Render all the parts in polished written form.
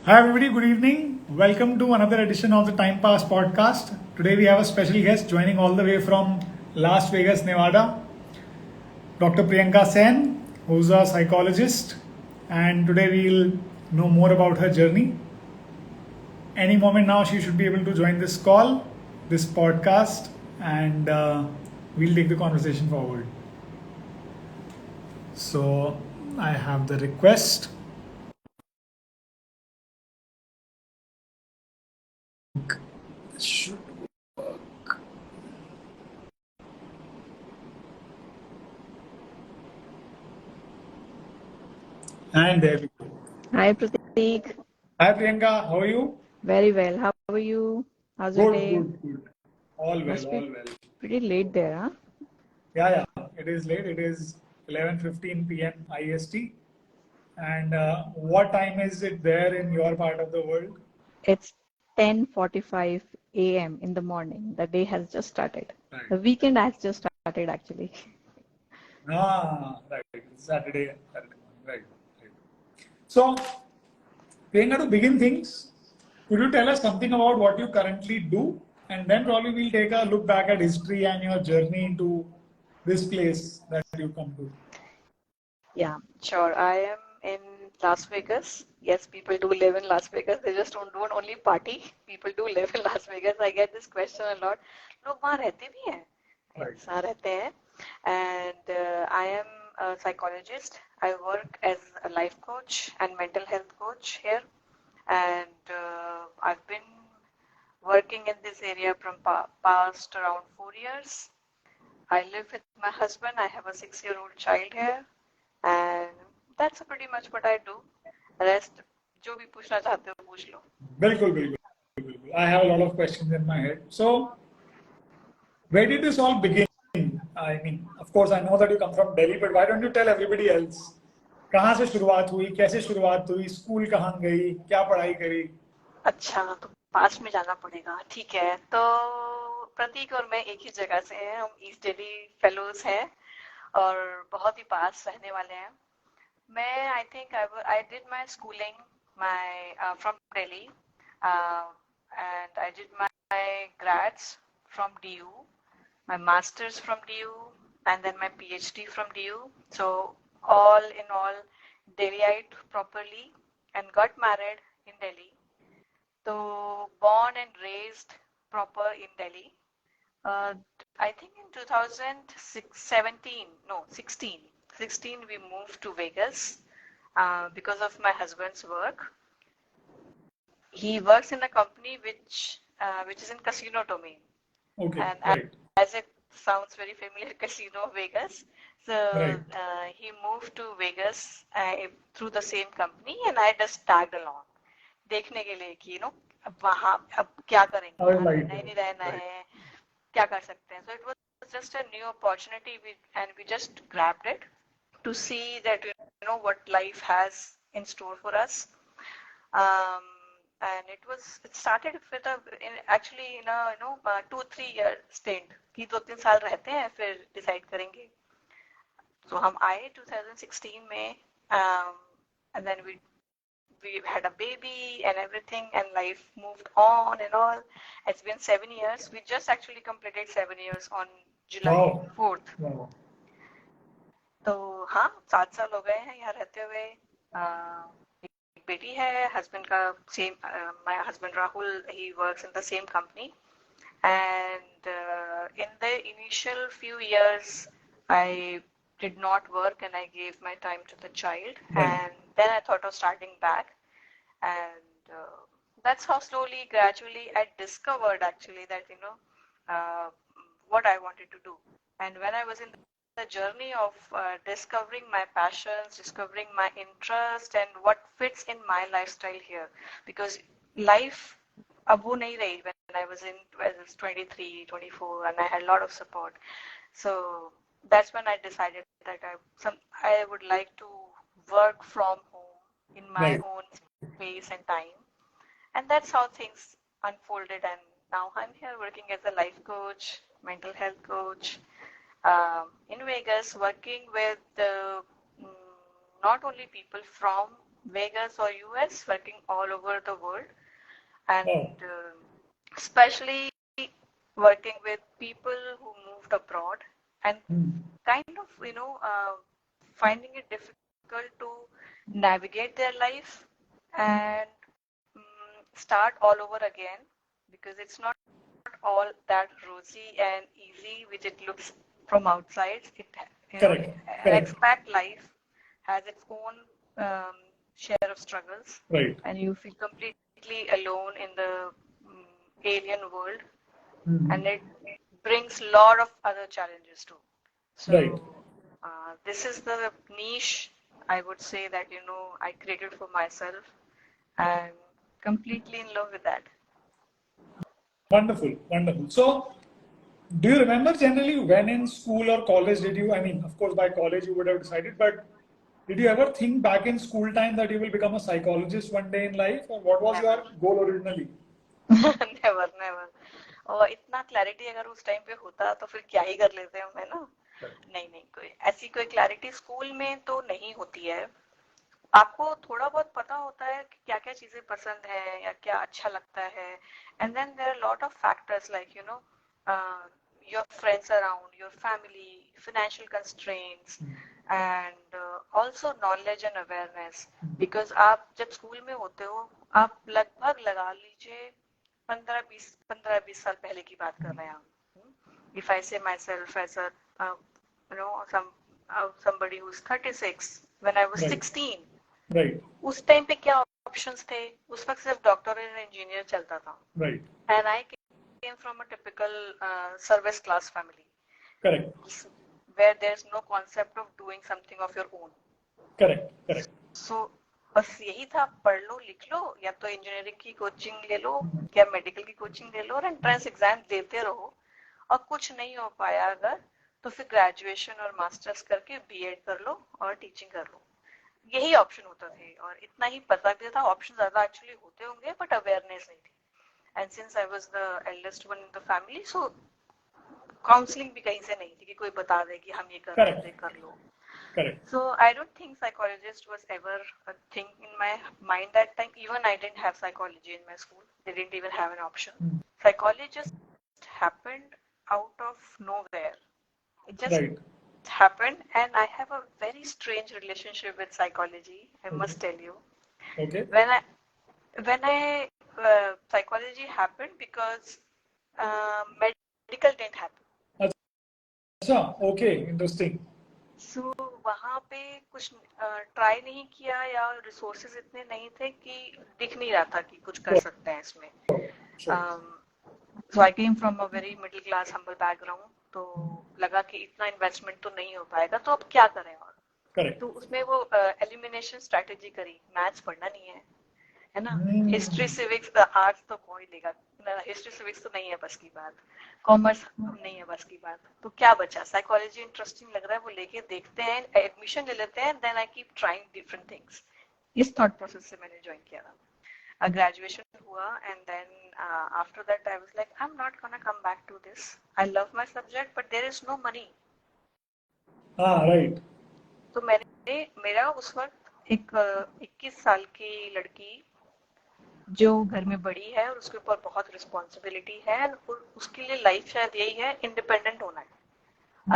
Hi, everybody. Good evening. Welcome to another edition of the Time Pass podcast. Today, we have a special guest joining all the way from Las Vegas, Nevada, Dr. Priyanka Sain, who's a psychologist. And today, we'll know more about her journey. Any moment now, she should be able to join this call, this podcast, and we'll take the conversation forward. So, I have the request. Should work. And there we go. Hi, Prateek. Hi, Priyanka. How are you? Very well. How are you? How's your Good, day? good, good. All well, Must be all well. pretty late there, huh? Yeah. It is late. It is 11:15 p.m. IST. And what time is it there in your part of the world? It's 10:45 a.m. in the morning. The day has just started. Right. The weekend has just started, actually. Right. Saturday morning. Right. So, Priyanka, to begin things, could you tell us something about what you currently do? And then probably we'll take a look back at history and your journey into this place that you come to. Yeah, sure. I am in Las Vegas. Yes, people do live in Las Vegas. They just don't only party. People do live in Las Vegas. I get this question a lot. लोग वहाँ रहते भी हैं. Right. Yes, रहते हैं. And I am a psychologist. I work as a life coach and mental health coach here. And I've been working in this area from past around 4 years. I live with my husband. I have a 6-year-old child here. And that's pretty much what I do. Rest, जो भी पूछना चाहते हो पूछ लो. बिल्कुल. I have a lot of questions in my head. So, where did this all begin? I mean, of course, I know that you come from Delhi, but why don't you tell everybody else? कहाँ से शुरुआत हुई, कैसे शुरुआत हुई, school कहाँ गई, क्या पढ़ाई करी? अच्छा, तो पास में जाना पड़ेगा. ठीक है. तो प्रतीक और मैं एक ही जगह से हैं. हम ईस्ट दिल्ली फेलोज हैं और बहुत ही पास रहने वाले हैं. मैं I think I did my schooling from Delhi, and I did my grads from DU, my master's from DU, and then my PhD from DU. So all in all, Delhiite properly, and got married in Delhi. So born and raised proper in Delhi. Uh, I think in 2017, no, 16 we moved to Vegas because of my husband's work. He works in a company which is in casino domain. Okay, And right. as it sounds very familiar, Casino Vegas. So Right. he moved to Vegas through the same company, and I just tagged along. देखने के लिए कि अब वहाँ अब क्या करेंगे, How is यहाँ life रहना ही there? नहीं रहना Right. है, क्या कर सकते हैं. So it was just a new opportunity, and we just grabbed it to see that what life has in store for us. And it started with actually in a 2-3 year stint कि 2-3 साल रहते हैं फिर decide करेंगे. So हम आए 2016 में, and then we had a baby and everything, and life moved on and all. It's been 7 years. We just actually completed 7 years on July 4th. Wow. तो हाँ, 7 साल हो गए हैं यहाँ रहते हुए. एक बेटी है, हस्बैंड का same, my husband Rahul, he works in the same company. And in the initial few years, I did not work and I gave my time to the child. Right. And then I thought of starting back. And that's how slowly, gradually, I discovered actually that, what I wanted to do. And when I was in the journey of discovering my passions, discovering my interest, and what fits in my lifestyle here, because life अब वो नहीं रही when I was 23, 24, and I had a lot of support. So that's when I decided that I would like to work from home in my Right. own space and time. And that's how things unfolded. And now I'm here working as a life coach, mental health coach, in Vegas, working with not only people from Vegas or US, working all over the world, and Oh, especially working with people who moved abroad and hmm. kind of, finding it difficult to navigate their life and start all over again, because it's not all that rosy and easy which it looks from outside. Correct, An correct, expat life has its own share of struggles, right, and you feel completely alone in the alien world, hmm. and it brings a lot of other challenges too. Right. So this is the niche I would say that I created for myself. I'm completely in love with that. Wonderful, wonderful. So, do you remember generally when in school or college did you, I mean, of course, by college you would have decided, but did you ever think back in school time that you will become a psychologist one day in life? Or what was Never. your goal originally? Never never. और इतना clarity अगर उस time पे होता तो फिर क्या ही कर लेते हम, है ना। नहीं नहीं, कोई ऐसी कोई क्लैरिटी स्कूल में तो नहीं होती है। आपको थोड़ा बहुत पता होता है कि क्या क्या चीजें पसंद है या क्या अच्छा लगता है, and then there are lot of factors like your friends around, your family, financial constraints, and also knowledge and awareness. Because आप जब स्कूल में होते हो, आप लगभग लगा लीजिए 15-20 साल पहले की बात कर रहे हैं हम। If I say myself as a you know some somebody who's 36, when I was Right, 16, right, उस टाइम पे क्या ऑप्शंस थे? उस वक्त सिर्फ डॉक्टर और इंजीनियर चलता था, right. And I came from a typical service class family Correct, where there's no concept of doing something of your own. correct, correct. So बस यही था, पढ़ लो लिख लो, या तो इंजीनियरिंग की कोचिंग ले लो या मेडिकल की कोचिंग ले लो और एंट्रेंस एग्जाम देते रहो, और कुछ नहीं हो पाया अगर तो फिर ग्रेजुएशन और मास्टर्स करके बीएड कर लो और टीचिंग कर लो। यही ऑप्शन होता थे, और इतना ही पता भी था। ऑप्शन ज्यादा एक्चुअली होते होंगे बट अवेयरनेस नहीं थी, and since I was the eldest one in the family, so counselling भी कहीं से नहीं थी कि कोई बता दे कि हम ये कर रहे Correct, थे, कर लो। correct. So I don't think psychologist was ever a thing in my mind that time. Even I didn't have psychology in my school. They didn't even have an option. Psychologist happened out of nowhere. It just Right. happened, and I have a very strange relationship with psychology, I Okay. must tell you. Okay. When I psychology happened because medical didn't happen. अच्छा, okay, interesting. सो वहाँ पे कुछ try नहीं किया, या resources इतने नहीं थे कि दिख नहीं रहा था कि कुछ कर सकते हैं इसमें। Sure. So I came from a very middle class humble background, तो लगा कि इतना इन्वेस्टमेंट तो नहीं हो पाएगा, तो अब क्या करें। और Correct. तो उसमें वो एलिमिनेशन स्ट्रेटेजी करी, मैथ्स पढ़ना नहीं है ना। हिस्ट्री सिविक्स आर्ट्स तो कौन लेगा, हिस्ट्री सिविक्स तो नहीं है बस की बात, कॉमर्स नहीं है बस की बात, तो क्या बचा? साइकोलॉजी इंटरेस्टिंग लग रहा है, वो लेके देखते हैं, एडमिशन ले लेते हैं, then I keep trying different things. इस थॉट प्रोसेस से मैंने ज्वाइन किया था। ग्रेजुएशन हुआ, and then after that I was like I am not gonna come back to this. I love my subject but there is no money. Right. तो मेरा उस वक्त एक 21 साल की लड़की जो घर में बड़ी है और उसके ऊपर बहुत रिस्पॉन्सिबिलिटी है, और उसके लिए लाइफ शायद यही है, इंडिपेंडेंट होना है।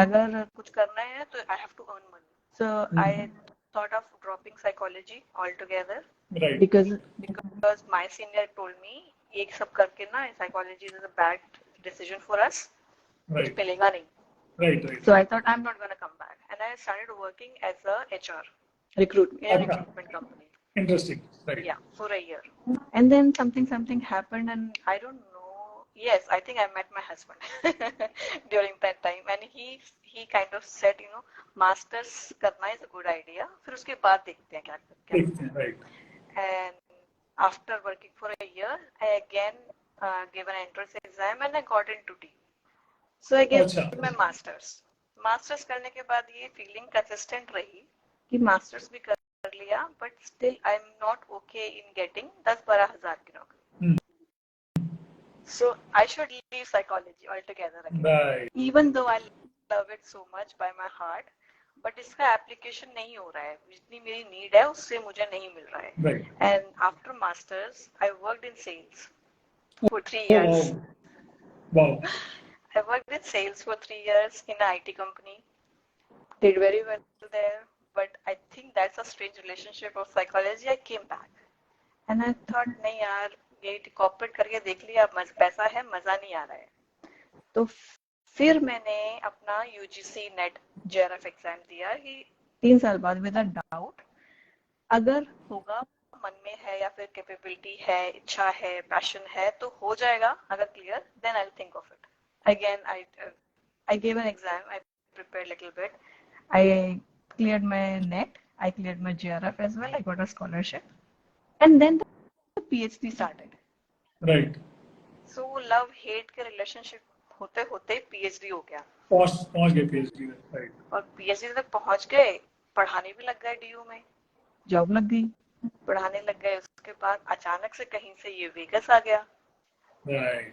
अगर कुछ करना है तो I have to earn money. So I thought of dropping psychology all together, Right. Because my senior told me ये सब करके ना psychology is a bad decision for us, कुछ Right. मिलेगा नहीं। Right. Right. So I thought I'm not gonna come back, and I started working as a HR recruit in a Okay. recruitment company. Interesting. Right. Yeah, for a year, and then something happened, and I don't know. Yes, I think I met my husband during that time, and he kind of said, masters करना is a good idea. फिर उसके बाद देखते हैं क्या करते हैं। Right. And after working for a year, I again gave an entrance exam, and I got into team. So I gave अच्छा. my मास्टर्स करने के बाद ये फीलिंग कंसिस्टेंट रही कि मास्टर्स भी कर लिया, but still I am not okay in getting 10-12 हजार की नौकरी। So I should leave psychology all together again, Right. Even though I love it so much by my heart, but इसका application नहीं हो रहा है, जितनी मेरी नीड है उससे मुझे नहीं मिल रहा है. Right. And after masters I worked in sales for 3 Oh, years. wow. Wow. I worked in sales for 3 years in an IT company. Did very well there, but I think that's a strange relationship of psychology. I came back and I thought, नहीं यार, ये corporate करके देख लिया, पैसा है, मजा नहीं आ रहा है. तो फिर मैंने अपना यूजीसी नेट जेआरएफ एग्जाम दिया कि 3 साल बाद विद अ डाउट, अगर होगा, मन में है या फिर कैपेबिलिटी है, इच्छा है, पैशन है तो हो जाएगा. अगर clear, then I think of it. Again I gave an exam. I prepared little bit. I cleared my net. I cleared my JRF as well. I got a scholarship. And then the PhD started. Right. So love hate के relationship होते होते PhD हो गया. पहुंच गए PhD में. Right. और PhD तक पहुंच गए, पढ़ाने भी लग गए डीयू में, जॉब लग गई, पढ़ाने लग गए. उसके बाद अचानक से कहीं से ये वेगस आ गया. Right.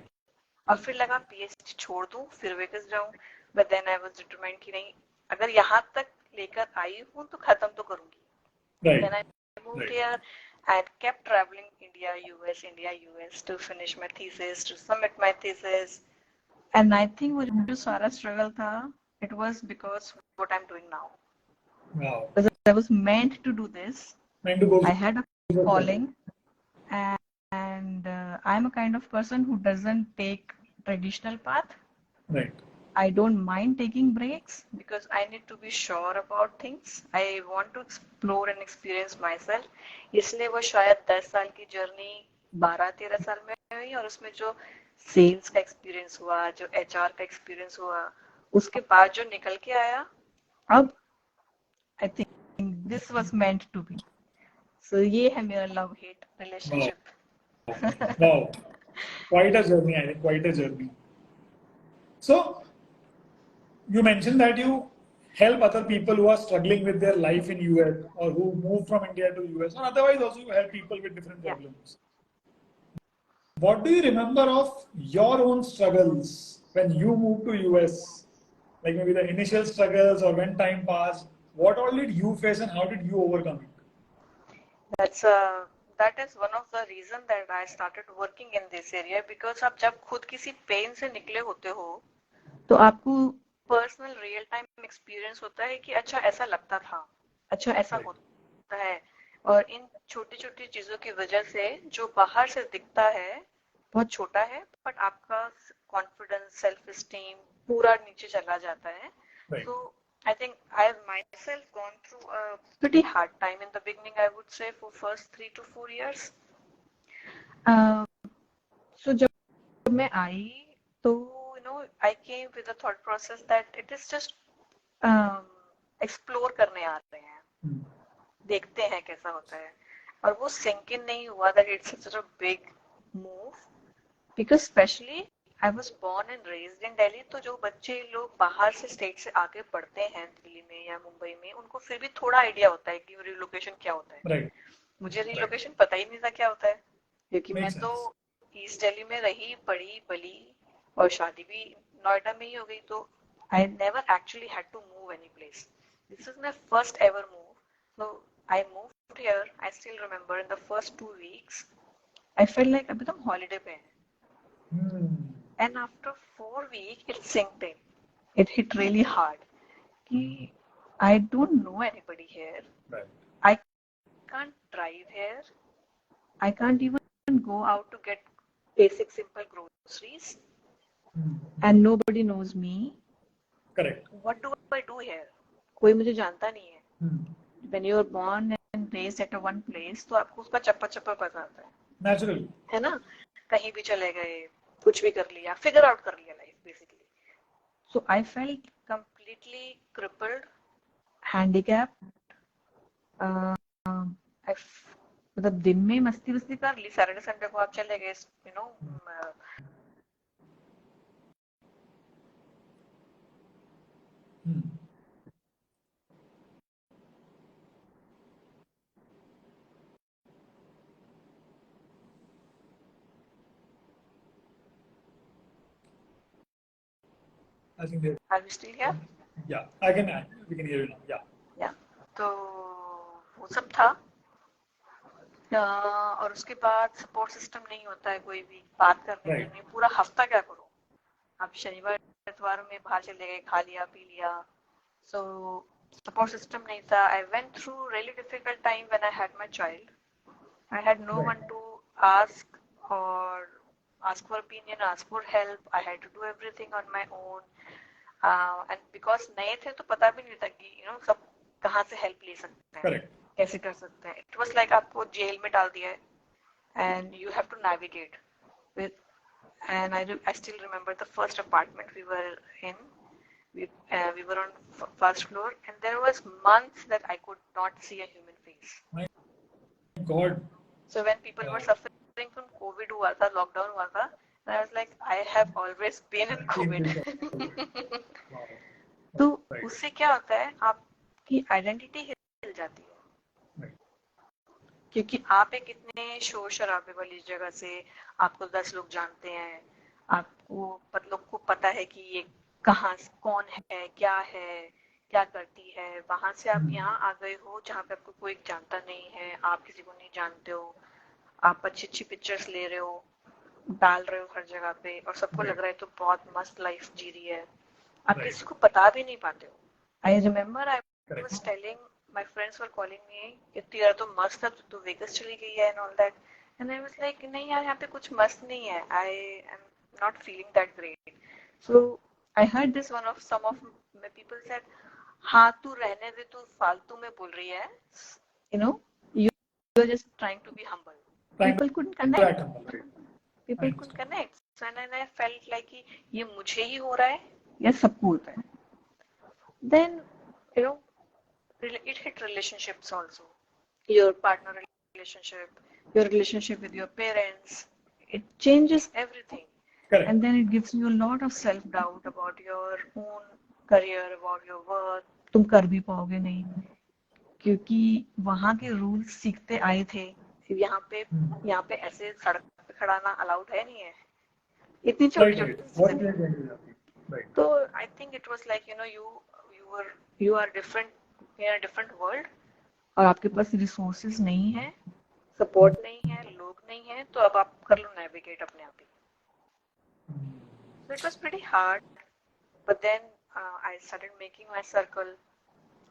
और फिर लगा पीएचडी छोड़ दूं फिर वेगस जाऊं. But then I was determined कि नहीं, अगर यहाँ तक लेकर आई हूँ तो खत्म तो करूंगी. Right. Then I moved Right. here and kept traveling India, US to finish my thesis, to submit my thesis. And I think वो जो सारा struggle था, it was because what I'm doing now. Wow. Because I was meant to do this. Meant to go. I had a calling, and I'm a kind of person who doesn't take traditional path. Right. I don't mind taking breaks because I need to be sure about things. I want to explore and experience myself. इसलिए वो शायद 10 साल की journey 12-13 साल में हुई, और उसमें जो सेल्स का एक्सपीरियंस हुआ, जो एचआर का एक्सपीरियंस हुआ, उसके बाद जो निकल के आया, अब I think this was meant to be. So ये है मेरा love hate relationship. Wow. Quite a journey, I think. Quite a journey. So, you mentioned that you help other people who are struggling with their life in US or who move from India to US, or otherwise also you help people with different Yeah. problems. What do you remember of your own struggles when you moved to US? Like maybe the initial struggles or when time passed, what all did you face and how did you overcome it? That is one of the reason that I started working in this area, because आप जब खुद किसी pen से निकले होते हो तो आपको पर्सनल रियल टाइम एक्सपीरियंस होता है कि अच्छा ऐसा लगता था, अच्छा ऐसा होता है. और इन छोटी छोटी चीजों की वजह से जो बाहर से दिखता है बहुत छोटा है, बट आपका कॉन्फिडेंस, सेल्फ एस्टीम पूरा नीचे चला जाता है. So I think I have myself gone through a pretty hard time in the beginning, I would say, for first 3 to 4 years. So जब मैं आई तो I came with the thought process that it is just explore करने आ रहे हैं, देखते हैं कैसा होता है. और वो sink in नहीं हुआ that it's such a big move, because especially I was born and raised in Delhi. तो जो बच्चे लोग बाहर से स्टेट से आके पढ़ते हैं दिल्ली में या मुंबई में, उनको फिर भी थोड़ा आइडिया होता है कि रिलोकेशन क्या होता है. Right. मुझे रिलोकेशन पता ही नहीं था क्या होता है, क्योंकि मैं Makes तो sense. ईस्ट दिल्ली में रही, पढ़ी, बली और शादी भी नोएडा में ही हो गई. तो I never actually had to move any place. This is my first ever move. So I moved here. I still remember in the first 2 weeks I felt like अभी तो हम हॉलीडे पे हैं. And after 4 weeks, it sinked in. It hit really hard. Ki I don't know anybody here. Right. I can't drive here. I can't even go out to get basic, simple groceries. And nobody knows me. Correct. What do I do here? कोई मुझे जानता नहीं है. When you are born and raised at one place, तो आपको उसका चप्पा चप्पा पता आता है. Naturally. है ना? कहीं भी चले गए, कुछ भी कर लिया, फिगर आउट कर लिया life basically. So I felt completely crippled, handicapped. मतलब दिन में मस्ती वस्ती कर ली, सैटरडे संडे को आप चले गए, I think they Are we still here? Yeah, we can hear you now. Yeah. या तो वो सब था। और उसके बाद सपोर्ट सिस्टम नहीं होता है कोई भी बात करने के Right. लिए, पूरा हफ्ता क्या करो। आप शनिवार इतवार में बाहर चले गए, खा लिया पी लिया। सो सपोर्ट सिस्टम नहीं था। I went through really difficult time when I had my child. I had no Right. one to ask or ask for opinion, ask for help. I had to do everything on my own. And because नए थे तो पता भी नहीं था कि सब कहाँ से हेल्प ले सकते हैं, Correct. कैसे कर सकते हैं। It was like आपको जेल में डाल दिया है and you have to navigate with. And I still remember the first apartment we were in. We were on first floor and there was months that I could not see a human face. My God. So when people were suffering from COVID हुआ था, lockdown हुआ था, and I was like, I have always been in COVID. Wow. तो Right. उससे क्या होता है, आपकी आइडेंटिटी हिल जाती है। Right. क्योंकि आप एक इतने शोर शराबे वाली जगह से, आपको 10 लोग जानते हैं, आपको लोग को पता है कि ये कहाँ कौन है, क्या करती है। वहां से आप यहाँ आ गए हो जहाँ पे आपको कोई जानता नहीं है, आप किसी को नहीं जानते हो, आप अच्छी अच्छी पिक्चर्स ले रहे हो, डाल रहे हो हर जगह पे, और सबको लग रहा है तो बहुत मस्त लाइफ जी रही है। आप किसी को बता भी नहीं पाते हो। I remember I was telling my friends were calling me कि तेरा तो मस्त है, तू वेगस चली गई है and all that. And I was like नहीं यार, यहाँ पे कुछ मस्त नहीं है। I am not feeling that great. So I heard this one of some of my people said, हाँ तू रहने दे, तू फालतू में बोल रही है, you are just trying to be humble. People couldn't connect. People couldn't connect. So and I felt like कि ये मुझे ही हो रहा है या सबको होता है। Then you know it hit relationships also. Your partner relationship, your relationship with your parents, it changes everything. Correct. And then it gives you a lot of self-doubt about your own career, about your work. तुम कर भी पाओगे नहीं, क्योंकि वहाँ के rules सीखते आए थे। यहाँ पे ऐसे सड़क पे खड़ाना अलाउड है नहीं है, इतनी छोटी छोटी। तो I think it was like you are different in a different world, और आपके पास रिसोर्सेज नहीं है, सपोर्ट नहीं है, लोग नहीं है, तो अब आप कर लो नेविगेट अपने आप ही। So it was pretty hard, but then I started making my circle.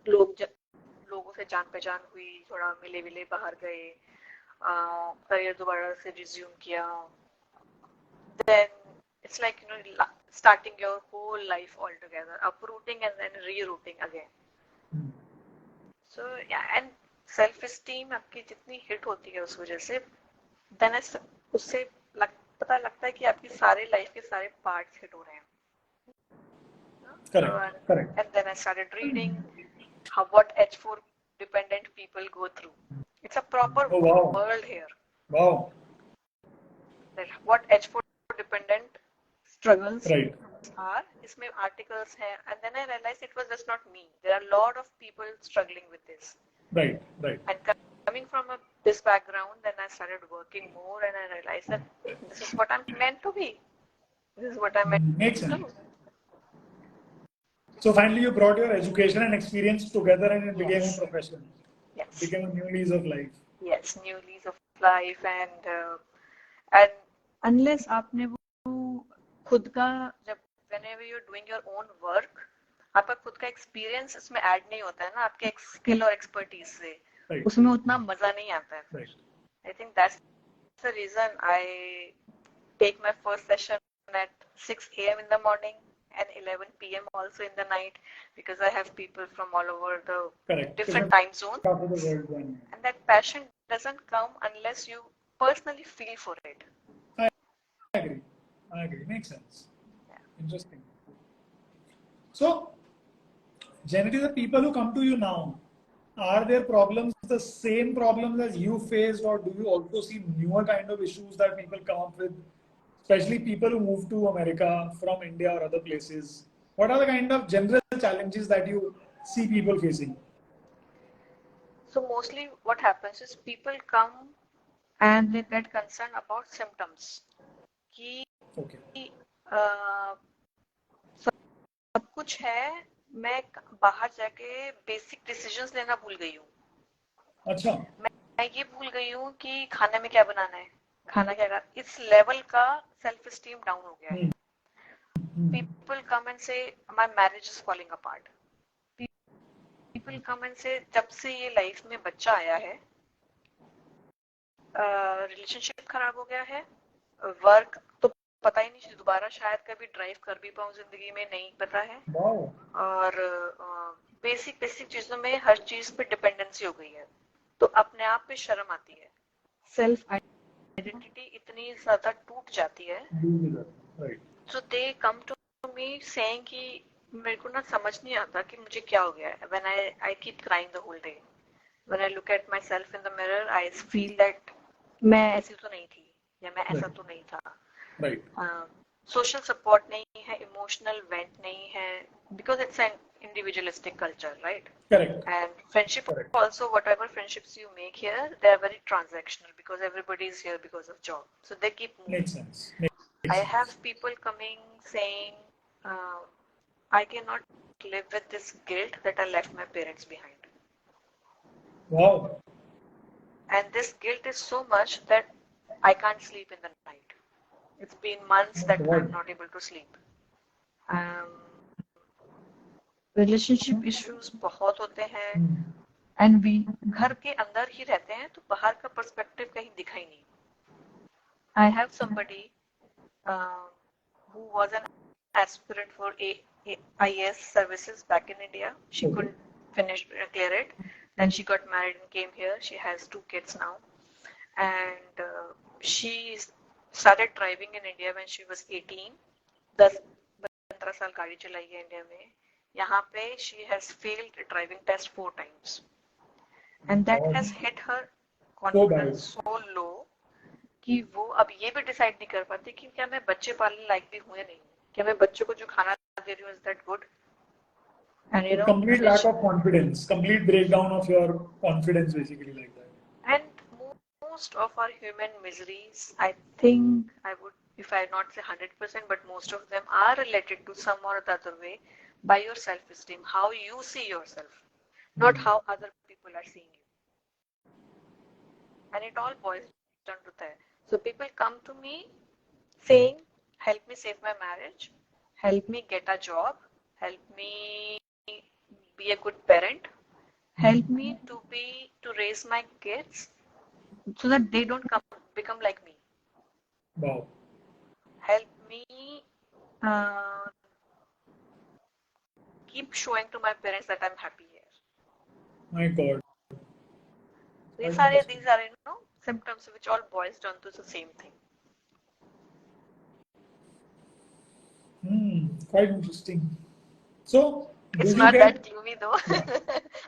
लोगों से जान पहचान हुई, थोड़ा मिले विले, बाहर गए, करियर दोबारा से रिज्यूम किया। Then it's like starting your whole life all together, uprooting and then rerouting again. So yeah, and self esteem आपकी जितनी हिट होती है उस वजह से, then उससे पता लगता है कि आपकी सारे लाइफ के सारे पार्ट्स हिट हो रहे हैं। Correct. And then I started reading what H4 dependent people go through. It's a proper world here. Wow. That what H4 dependent struggles are. इसमें articles हैं, and then I realized it was just not me. There are a lot of people struggling with this. Right. And coming from this background, then I started working more, and I realized that this is what I'm meant to be. This is what I'm meant to do. So finally, you brought your education and experience together, and it became a profession. Yes. It became a new lease of life. Yes, new lease of life, and unless आपने वो खुद का, जब whenever you're doing your own work, आपका खुद का experience इसमें add नहीं होता है ना, आपके skill और expertise से, उसमें उतना मजा नहीं आता है। I think that's the reason I take my first session at 6 a.m. in the morning and 11 p.m. also in the night, because I have people from all over the different time zones. And that passion doesn't come unless you personally feel for it. I agree. Makes sense. Yeah. Interesting. So, generally the people who come to you now, are their problems the same problems as you faced, or do you also see newer kind of issues that people come up with? Especially people who move to America from India or other places. What are the kind of general challenges that you see people facing? So mostly what happens is people come and they get concerned about symptoms. कि सब कुछ है, मैं बाहर जाके basic decisions लेना भूल गई हूँ। अच्छा। मैं ये भूल गई हूँ कि खाने में क्या बनाना है, खाना क्या कर, इस लेवल का सेल्फ स्टीम डाउन हो गया है। पीपल कम एंड से my marriage is falling apart, people come and से जब से ये लाइफ में बच्चा आया है रिलेशनशिप खराब हो गया है, वर्क तो पता ही नहीं, दोबारा शायद कभी ड्राइव कर भी पाऊँ जिंदगी में, नहीं पता है। और बेसिक बेसिक चीजों में हर चीज पे डिपेंडेंसी हो गई है, तो अपने आप पे शर्म आती है, सेल्फ आइडेंटिटी इतनी ज्यादा टूट जाती है। सो दे कम टू मी सेइंग कि मेरे को ना समझ नहीं आता कि मुझे क्या हो गया है। When I keep crying the whole day, when I look at myself in the mirror I feel that मैं ऐसी तो नहीं थी, या मैं ऐसा तो नहीं था। सोशल सपोर्ट नहीं है, इमोशनल वेंट नहीं है, because it's an individualistic culture, right? Correct. And friendship also, whatever friendships you make here, they are very transactional because everybody is here because of job. So they keep moving. Makes sense. I have people coming saying, uh, I cannot live with this guilt that I left my parents behind. Wow. And this guilt is so much that I can't sleep in the night. It's been months that I'm not able to sleep. Relationship issues बहुत होते हैं, and we घर के अंदर ही रहते हैं तो बाहर का पर्सपेक्टिव कहीं दिखा ही नहीं। I have somebody who was an aspirant for AIS services back in India. She couldn't finish clear it. Then she got married and came here. She has 2 kids now, and she started driving in India when she was 18. 10-15 साल गाड़ी चलाई है India में। यहाँ पे she has failed the driving test 4 times, and that has hit her confidence so low कि वो अब ये भी डिसाइड नहीं कर पाती कि क्या मैं बच्चे पालने लायक भी हूँ या नहीं, क्या मैं बच्चों को जो खाना दे रही हूँ is that good? And you know, complete lack of confidence, complete breakdown of your confidence, basically, like that. And most of our human miseries, I think, I would, if I not say 100%, but most of them are related to some or the other way by your self-esteem, how you see yourself, not how other people are seeing you. And it all boils down to that. So people come to me saying, help me save my marriage, help me get a job, help me be a good parent, help me to raise my kids so that they don't become like me. Wow. Help me keep showing to my parents that I'm happy here. My God. These are you know, symptoms which all boils down to the same thing. Quite interesting. So it's not that gloomy though.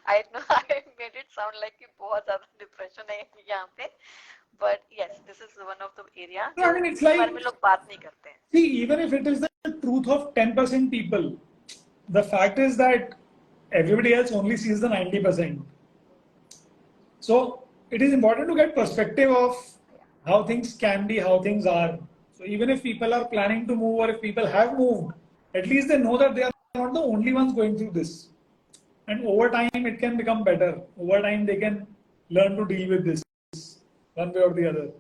I know I made it sound like कि बहुत ज़्यादा depression है यहाँ पे, but yes, this is one of the area I mean, it's like, बारे में लोग बात नहीं करते हैं. See, even if it is the truth of 10% people, the fact is that everybody else only sees the 90%. So it is important to get perspective of how things can be, how things are. So even if people are planning to move, or if people have moved, at least they know that they are not the only ones going through this. And over time, it can become better. Over time, they can learn to deal with this one way or the other.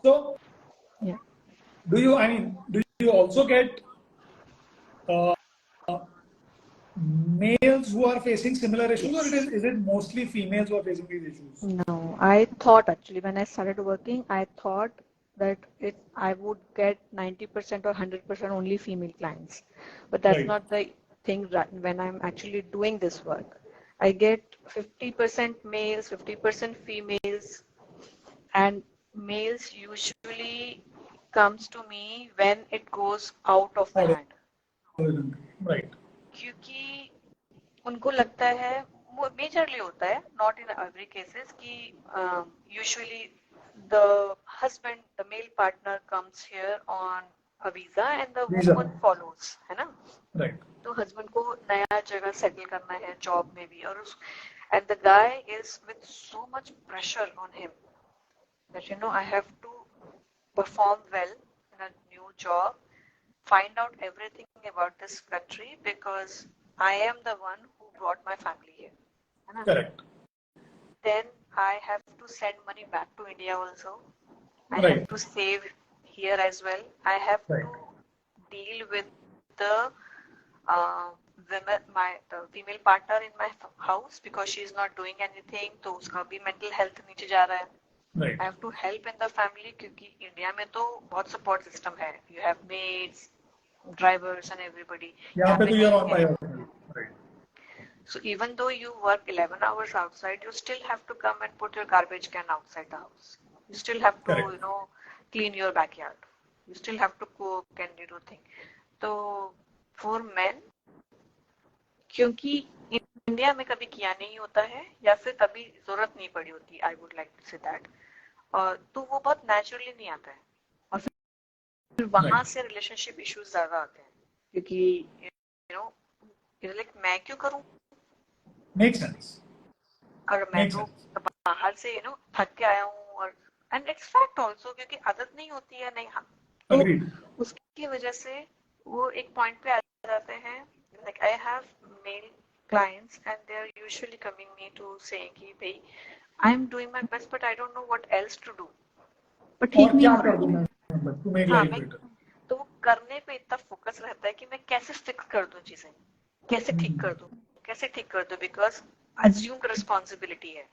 So, yeah. do you also get males who are facing similar issues, yes, or is it mostly females who are facing these issues? No, I thought actually when I started working, I thought that I would get 90% or 100% only female clients, but that's not the thing. When I'm actually doing this work, I get 50% males, 50% females, and males usually comes to me when it goes out of the hand. Right. क्योंकि उनको लगता है, majorly होता है, not in every cases, कि usually the husband, the male partner comes here on a visa and the woman follows, है ना? Right. तो हस्बैंड को नया जगह सेटल करना है, जॉब में भी, और and the guy is with so much pressure on him that you know I have to perform well in a new job, find out everything about this country, because I am the one who brought my family here. है ना? Correct. Then I have to send money back to India also. I Right. have to save here as well. I have Right. to deal with the the female partner in my house because she is not doing anything. तो उसका भी mental health नीचे जा रहा है. Right. I have to help in the family क्योंकि India में तो बहुत support system है. You have maids, drivers and everybody. यहाँ पे तो you're on नहीं by है. yourself. Right. So even though you work 11 hours outside, you still have to come and put your garbage can outside the house. You still have to, Correct. clean your backyard. You still have to cook and do things. So for men, क्योंकि India में कभी किया नहीं होता है या फिर कभी जरूरत नहीं पड़ी होती, I would like to say that, और तो वो बहुत नेचुरली नहीं आता है और फिर वहां से रिलेशनशिप इश्यूज ज्यादा आते हैं क्योंकि लाइक मैं क्यों करूं. Makes sense. अगर मैं तो बाहर से थक के आया हूँ और एंड इट्स फैक्ट ऑल्सो क्योंकि आदत नहीं होती है नहीं. हाँ तो उसकी वजह से वो एक पॉइंट पे आ जाते हैं. Like I have mail clients and they're usually coming me to saying कि भाई I'm doing my best but I don't know what else to do. But ठीक नहीं हो रहा. हाँ तो वो करने पे इतना फोकस रहता है कि मैं कैसे फिक्स कर दूं चीजें, कैसे ठीक कर दूं बिकॉज अज्यूम्ड रिस्पॉन्सिबिलिटी है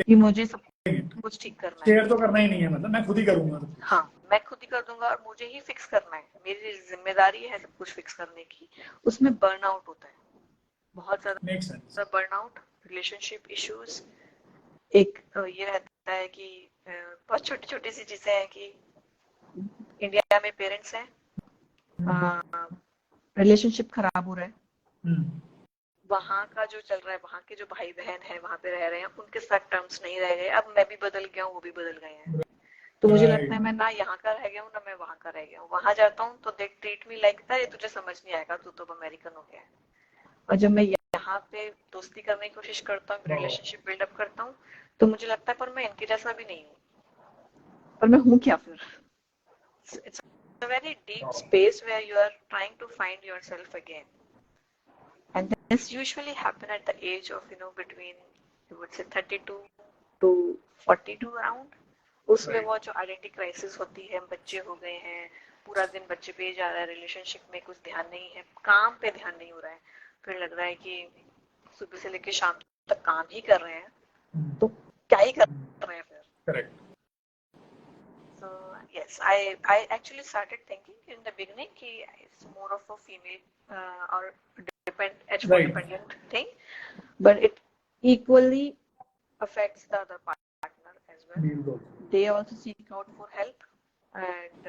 कि मुझे सब कुछ ठीक करना है. केयर तो करना ही नहीं है, मतलब मैं खुद ही करूंगा. हाँ मैं खुद ही कर दूंगा और मुझे ही फिक्स करना है. मेरी जिम्मेदारी है सब कुछ फिक्स करने की. उसमें बर्नआउट होता है बहुत ज्यादा. Burnout, relationship issues. एक ये रहता है कि बहुत छोटी छोटी सी चीजें हैं कि इंडिया में पेरेंट्स हैं, रिलेशनशिप खराब हो रहा है, वहाँ का जो चल रहा है, वहाँ के जो भाई बहन है वहाँ पे रह रहे हैं, उनके साथ टर्म्स नहीं रह गए. अब मैं भी बदल गया हूँ, वो भी बदल गए हैं. तो मुझे लगता है मैं ना यहाँ का रह गया हूँ ना मैं वहाँ का रह गया हूँ. वहाँ जाता हूँ तो they treat me like that, ये तुझे समझ नहीं आएगा, तू तो अमेरिकन हो गया है. और जब मैं यहाँ पे दोस्ती करने की कोशिश करता हूँ, रिलेशनशिप बिल्डअप करता हूँ, तो मुझे लगता है पर मैं इनके जैसा भी नहीं हूँ. पर मैं हूँ क्या फिर? It's a very deep space where you are trying to find yourself again. And this usually happen at the age of, between, you would say 32 to 42 around. उसमें वो जो आइडेंटिटी क्राइसिस होती है, बच्चे हो गए हैं, पूरा दिन बच्चे पे जा रहा है, रिलेशनशिप में कुछ ध्यान नहीं है, काम पे ध्यान नहीं हो रहा है, फिर लग रहा है कि सुबह से लेकर शाम तक काम ही कर रहे हैं, तो क्या ही कर रहे हैं फिर. Correct. So yes, I actually started thinking in the beginning कि it's more of a female or dependent thing, but it equally affects the other partner as well. They also seek out for help, and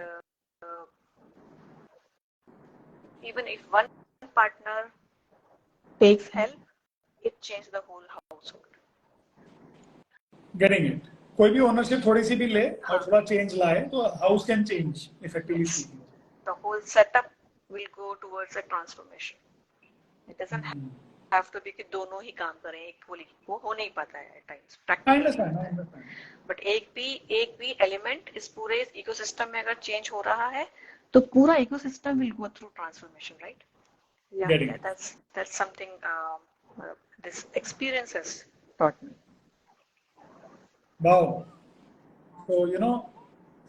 even if one partner takes help, it changes the whole household. Getting it. कोई भी ownership थोड़ी सी भी ले और थोड़ा change लाए तो house can change effectively speaking. The whole setup will go towards a transformation. It doesn't have to be कि दोनों ही काम करें equally. वो हो नहीं पाता है at times. I understand. But एक भी एलिमेंट इस पूरे इकोसिस्टम में अगर चेंज हो रहा है तो पूरा ecosystem will go through transformation, right? Yeah, that's something this experience has taught me. Wow. So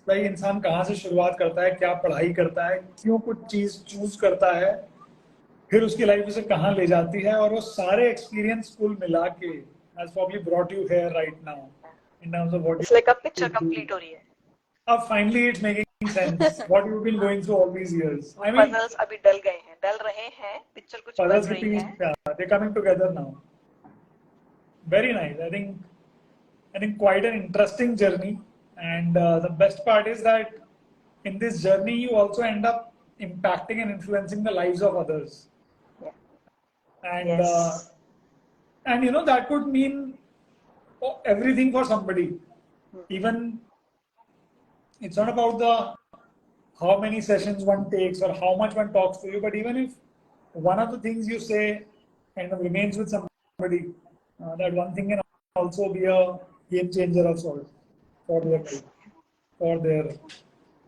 भाई इंसान कहाँ से शुरुआत करता है, क्या पढ़ाई करता है, क्यों कुछ चीज चूज करता है, फिर उसकी लाइफ उसे कहाँ ले जाती है, और वो सारे एक्सपीरियंस कुल मिला के has probably brought you here right now in terms of what it's like a picture complete हो रही है. Finally it's making sense what you've been going through all these years. I mean, puzzles अभी डल रहे हैं, picture कुछ बन रही है. They're coming together now. Very nice. I think quite an interesting journey, and the best part is that in this journey you also end up impacting and influencing the lives of others. Yeah. And yes. And that could mean everything for somebody. Even it's not about the how many sessions one takes or how much one talks to you, but even if one of the things you say kind of remains with somebody, that one thing can also be a game changer of sorts for their life, for their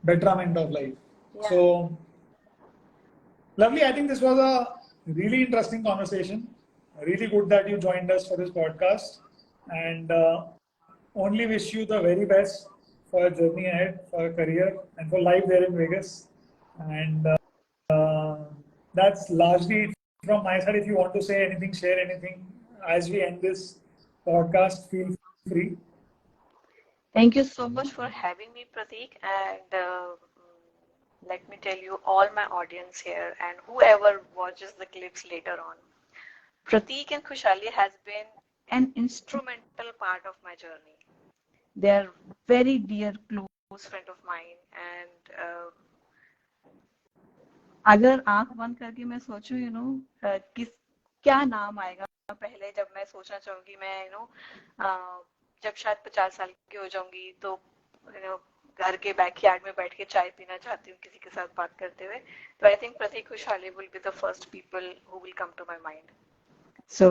betterment of life. Yeah. So lovely. I think this was a really interesting conversation. Really good that you joined us for this podcast. And only wish you the very best for your journey ahead, for your career, and for life there in Vegas. And that's largely it from my side. If you want to say anything, share anything as we end this podcast, feel free. Thank you so much for having me, Prateek. And let me tell you, all my audience here and whoever watches the clips later on, Prateek and Khushali has been an instrumental part of my journey. They are very dear, close friend of mine, and अगर आंख बंद करके मैं सोचूं किस क्या नाम आएगा पहले, जब मैं सोचना चाहूंगी, मैं जब शायद 50 साल की हो जाऊंगी, तो घर के बैकयार्ड में बैठ के चाय पीना चाहती हूँ किसी के साथ बात करते हुए, तो I think Prateek Khushhali will be the first people who will come to my mind. So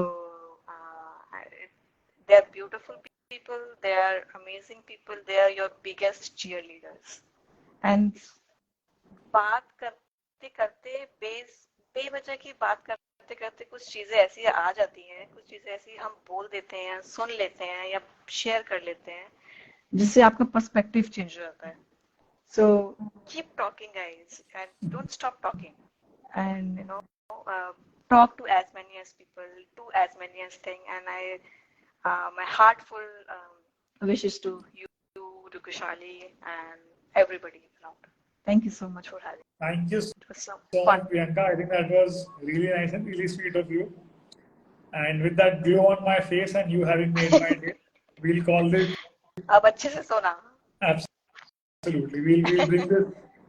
they are beautiful people, they are amazing people, they are your biggest cheerleaders. And बात करते करते बेवजह की बात करते करते कुछ चीजें ऐसी आ जाती हैं, कुछ चीजें ऐसी हम बोल देते हैं, सुन लेते हैं या शेयर कर लेते हैं, जिससे आपका पर्सपेक्टिव चेंज हो जाता है. So keep talking, guys, and don't stop talking. And talk to as many as people, do as many as thing. And my heartful wishes to you, to Kushali, and everybody around. Thank you so much for having me. Thank you It was so so fun. much, Priyanka. I think that was really nice and really sweet of you. And with that glow on my face and you having made my day, we'll call this अब अच्छे से सोना. absolutely. We'll bring this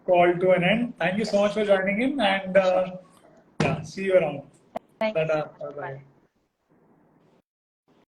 call to an end. Thank you so much for joining in, and yeah, see you around. Thank you. Bye bye.